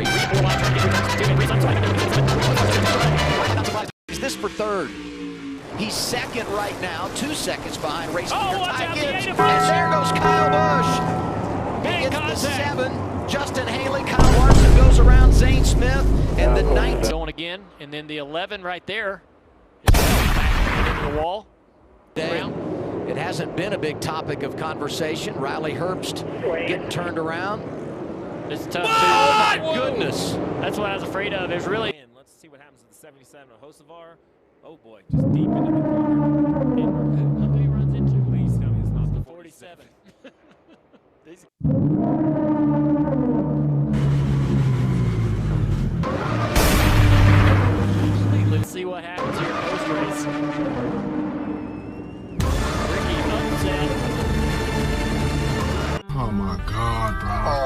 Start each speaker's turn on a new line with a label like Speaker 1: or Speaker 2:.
Speaker 1: three. Is this for third? He's second right now, 2 seconds behind race leader Ty Gibbs. And there goes Kyle Busch. He gets the 7. Justin Haley, Kyle Larson goes around Zane Smith, and the 19.
Speaker 2: Going again, and then the 11 right there is back into the wall.
Speaker 1: It hasn't been a big topic of conversation. Riley Herbst getting turned around.
Speaker 2: It's tough.
Speaker 1: Oh my goodness!
Speaker 2: That's what I was afraid of. There's really.
Speaker 3: Let's see what happens with the 77 of Hocevar. Oh boy, just deep into the corner.
Speaker 2: Look who he runs into.
Speaker 3: Please tell me it's not the
Speaker 2: 47. Let's see what happens here post race. Ricky upset.
Speaker 4: Oh my God, bro.